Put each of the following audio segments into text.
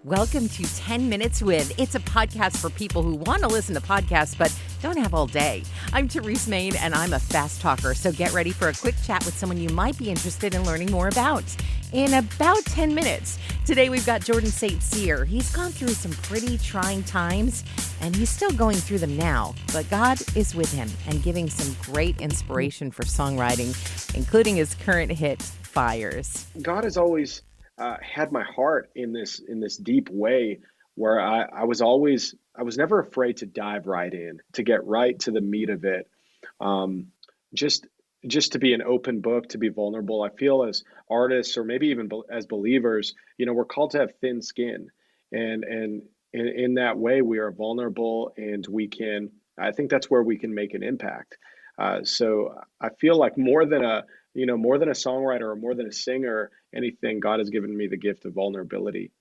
Welcome to 10 Minutes With. It's a podcast for people who want to listen to podcasts but don't have all day. I'm Terese Main, and I'm a fast talker, so get ready for a quick chat with someone you might be interested in learning more about in about 10 minutes. Today we've got Jordan St. Cyr. He's gone through some pretty trying times, and he's still going through them now, but God is with him and giving some great inspiration for songwriting, including his current hit, Fires. God has always had my heart in this deep way where I was never afraid to dive right in, to get right to the meat of it. Um, just just to be an open book, to be vulnerable. I feel as artists, or maybe even as believers, we're called to have thin skin, and in that way we are vulnerable, and we can. I think that's where we can make an impact. So I feel like more than a songwriter or more than a singer, anything, God has given me the gift of vulnerability,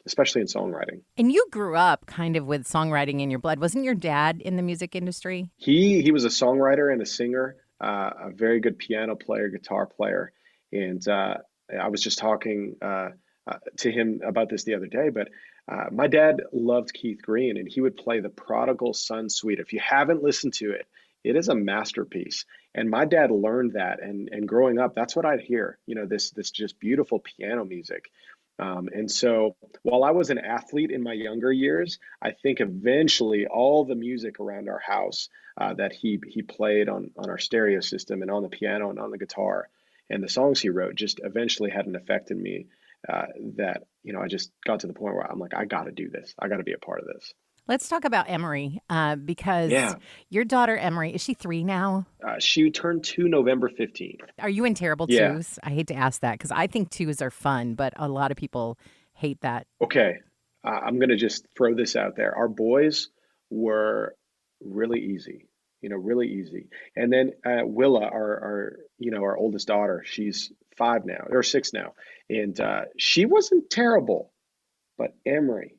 especially in songwriting. And you grew up kind of with songwriting in your blood. Wasn't your dad in the music industry? He was a songwriter and a singer, a very good piano player, guitar player, and I was just talking to him about this the other day. But my dad loved Keith Green, and he would play the Prodigal Son Suite. If you haven't listened to it, it is a masterpiece. And my dad learned that, and growing up, that's what I'd hear. This just beautiful piano music. And so while I was an athlete in my younger years, I think eventually all the music around our house that he played on our stereo system and on the piano and on the guitar and the songs he wrote just eventually had an effect in me that, I just got to the point where I'm like, I got to do this. I got to be a part of this. Let's talk about Emery, because Yeah. your daughter Emery, is she 3 now? She turned 2 November 15th. Are you in terrible Yeah. twos? I hate to ask that because I think twos are fun, but a lot of people hate that. Okay. I'm going to just throw this out there. Our boys were really easy, really easy. And then Willa, our oldest daughter, she's 5 now, or 6 now. And she wasn't terrible, but Emery.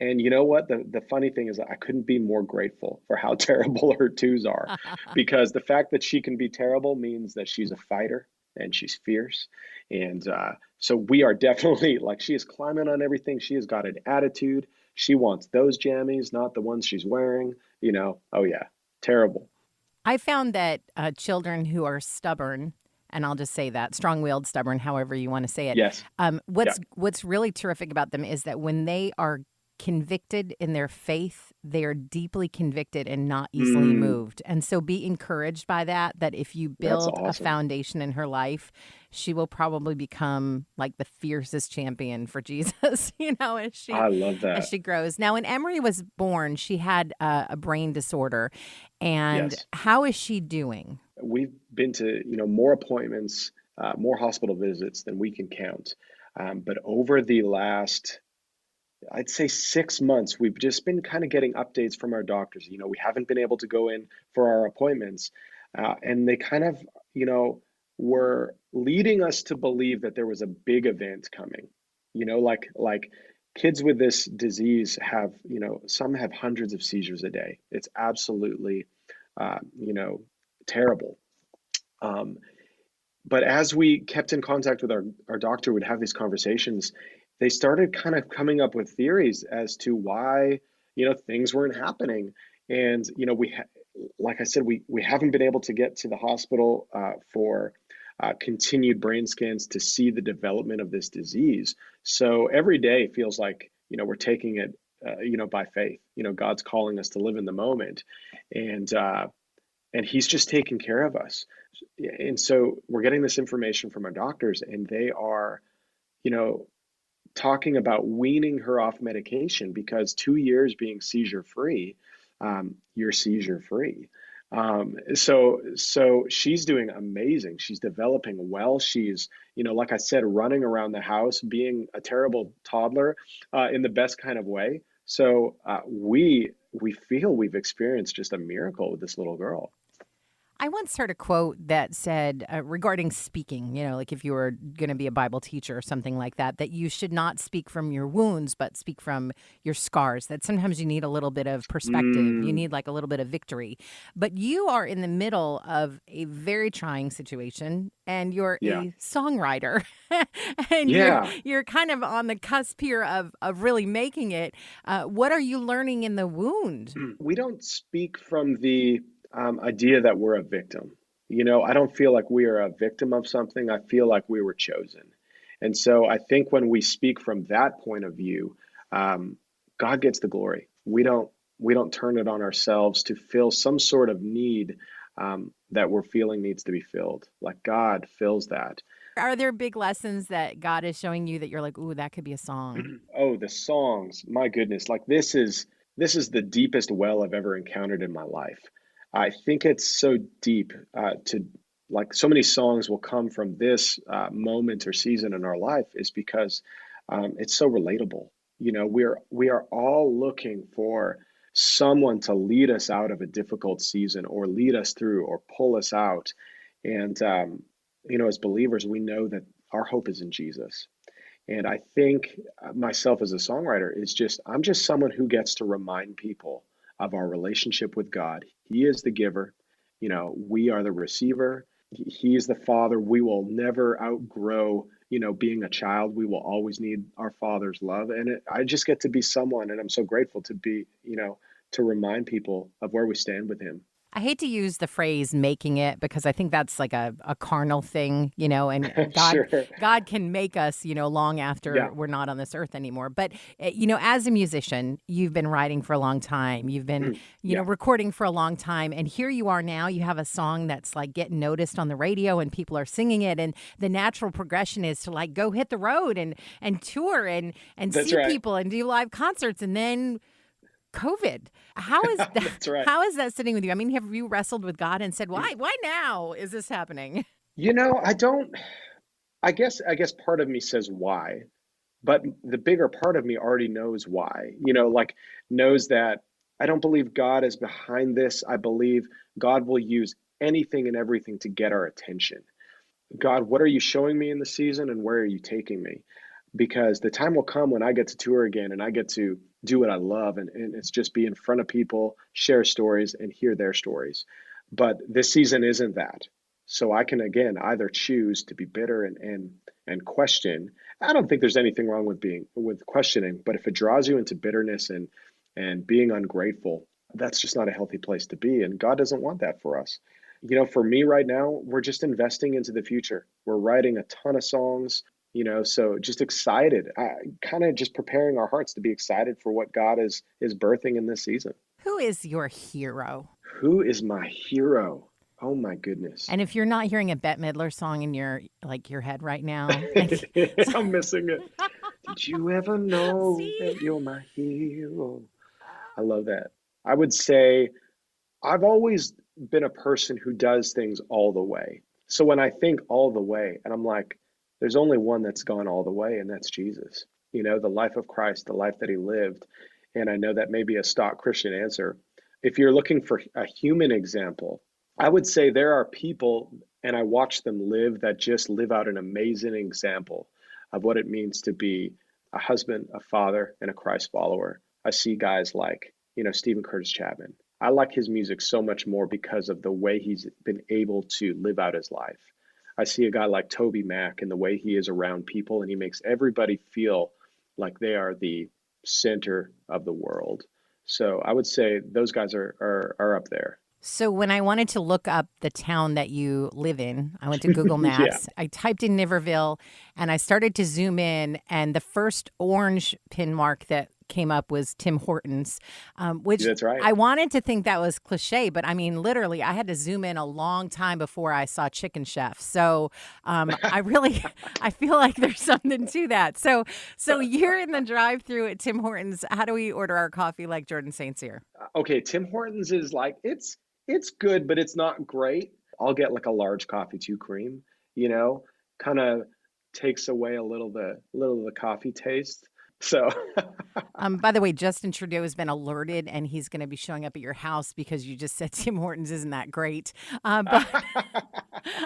And you know what? The funny thing is that I couldn't be more grateful for how terrible her twos are, because the fact that she can be terrible means that she's a fighter and she's fierce. And so we are definitely like, she is climbing on everything. She has got an attitude. She wants those jammies, not the ones she's wearing. Oh yeah, terrible. I found that children who are stubborn, and I'll just say that strong-willed, stubborn, however you want to say it. Yes. Yeah. What's really terrific about them is that when they are convicted in their faith, they are deeply convicted and not easily Mm, moved. And so be encouraged by that. That if you that's build a awesome. foundation in her life, she will probably become like the fiercest champion for Jesus. As she I love as that. she grows. Now, when Emery was born, she had a brain disorder. And Yes. how is she doing? We've been to, more appointments, more hospital visits than we can count. But over the last, I'd say 6 months, we've just been kind of getting updates from our doctors. We haven't been able to go in for our appointments, and they kind of, were leading us to believe that there was a big event coming. Like kids with this disease have, some have hundreds of seizures a day. It's absolutely, uh, you know, terrible. Um, but as we kept in contact with our doctor, would have these conversations, they started kind of coming up with theories as to why, things weren't happening. And, like I said, we haven't been able to get to the hospital for continued brain scans to see the development of this disease. So every day feels like, we're taking it, by faith. God's calling us to live in the moment. And, and he's just taking care of us. And so we're getting this information from our doctors, and they are, you know, talking about weaning her off medication, because 2 years being seizure free, you're seizure free. So she's doing amazing. She's developing well. She's, like I said, running around the house, being a terrible toddler, in the best kind of way. So we feel we've experienced just a miracle with this little girl. I once heard a quote that said regarding speaking, like if you were going to be a Bible teacher or something like that, that you should not speak from your wounds, but speak from your scars. That sometimes you need a little bit of perspective. You Mm, need like a little bit of victory. But you are in the middle of a very trying situation and you're yeah. a songwriter and Yeah. you're kind of on the cusp here of really making it. What are you learning in the wound? We don't speak from the idea that we're a victim. I don't feel like we are a victim of something. I feel like we were chosen. And so I think when we speak from that point of view, um, God gets the glory. We don't turn it on ourselves to fill some sort of need that we're feeling needs to be filled. Like God fills that. Are there big lessons that God is showing you that you're like, "Ooh, that could be a song"? Oh, the songs, my goodness. Like this is the deepest well I've ever encountered in my life. I think it's so deep to like so many songs will come from this moment or season in our life is because it's so relatable. We are all looking for someone to lead us out of a difficult season or lead us through or pull us out. And as believers, we know that our hope is in Jesus. And I think myself as a songwriter is I'm just someone who gets to remind people of our relationship with God. He is the giver, we are the receiver. He is the father. We will never outgrow, being a child. We will always need our father's love. And I just get to be someone, and I'm so grateful to be, to remind people of where we stand with him. I hate to use the phrase making it because I think that's like a carnal thing, and God Sure. God can make us, long Yeah. after we're not on this earth anymore. But as a musician, you've been writing for a long time. You've been, Yeah. recording for a long time, and here you are now. You have a song that's like getting noticed on the radio and people are singing it, and the natural progression is to like go hit the road and tour and That's see right. people and do live concerts and then COVID. How is that That's right. how is that sitting with you? I mean, have you wrestled with God and said, "Why now is this happening?" I don't. I guess part of me says why, but the bigger part of me already knows why. Like knows that I don't believe God is behind this. I believe God will use anything and everything to get our attention. God, what are you showing me in the season and where are you taking me? Because the time will come when I get to tour again and I get to do what I love and it's just be in front of people, share stories and hear their stories. But this season isn't that. So I can again either choose to be bitter and question. I don't think there's anything wrong with questioning, but if it draws you into bitterness and being ungrateful, that's just not a healthy place to be. And God doesn't want that for us. For me right now, we're just investing into the future. We're writing a ton of songs, so just excited. Kind of just preparing our hearts to be excited for what God is birthing in this season. Who is your hero? Who is my hero? Oh my goodness. And if you're not hearing a Bette Midler song in your head right now, like I'm missing it. Did you ever know see? that you're my hero? I love that. I would say I've always been a person who does things all the way. So when I think all the way, and I'm like, there's only one that's gone all the way, and that's Jesus. The life of Christ, the life that he lived. And I know that may be a stock Christian answer. If you're looking for a human example, I would say there are people, and I watch them live that just live out an amazing example of what it means to be a husband, a father, and a Christ follower. I see guys like, Stephen Curtis Chapman. I like his music so much more because of the way he's been able to live out his life. I see a guy like Toby Mac and the way he is around people, and he makes everybody feel like they are the center of the world. So I would say those guys are up there. So when I wanted to look up the town that you live in, I went to Google Yeah, Maps. I typed in Niverville and I started to zoom in, and the first orange pin mark that came up was Tim Hortons, which that's right. I wanted to think that was cliche, but I mean, literally, I had to zoom in a long time before I saw Chicken Chef. So I really, I feel like there's something to that. So you're in the drive-through at Tim Hortons. How do we order our coffee like Jordan St. Cyr? Okay, Tim Hortons is like it's good, but it's not great. I'll get like a large coffee, two cream, you know, kind of takes away a little of the coffee taste. So By the way, Justin Trudeau has been alerted, and he's going to be showing up at your house because you just said Tim Hortons. Isn't that great? But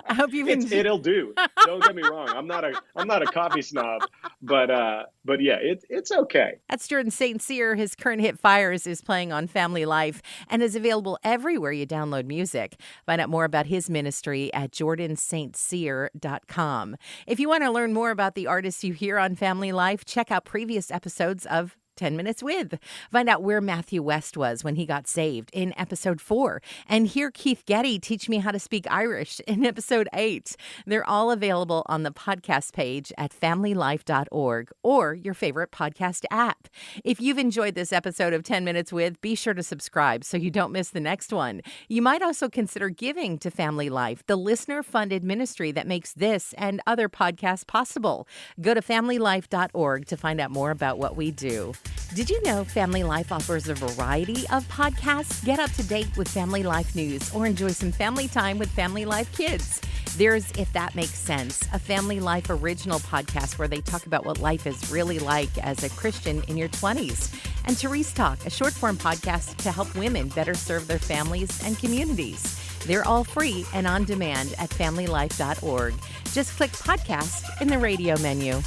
I hope you've enjoyed. it'll do. Don't get me wrong. I'm not a coffee snob, but yeah, it's okay. That's Jordan St. Cyr. His current hit Fires is playing on Family Life and is available everywhere you download music. Find out more about his ministry at jordanstcyr.com. If you want to learn more about the artists you hear on Family Life, check out previous episodes of 10 Minutes With. Find out where Matthew West was when he got saved in episode 4. And hear Keith Getty teach me how to speak Irish in episode 8. They're all available on the podcast page at familylife.org or your favorite podcast app. If you've enjoyed this episode of 10 Minutes With, be sure to subscribe so you don't miss the next one. You might also consider giving to Family Life, the listener-funded ministry that makes this and other podcasts possible. Go to familylife.org to find out more about what we do. Did you know Family Life offers a variety of podcasts? Get up to date with Family Life news or enjoy some family time with Family Life kids. There's If That Makes Sense, a Family Life original podcast where they talk about what life is really like as a Christian in your 20s. And Terese Talk, a short-form podcast to help women better serve their families and communities. They're all free and on demand at familylife.org. Just click podcast in the radio menu.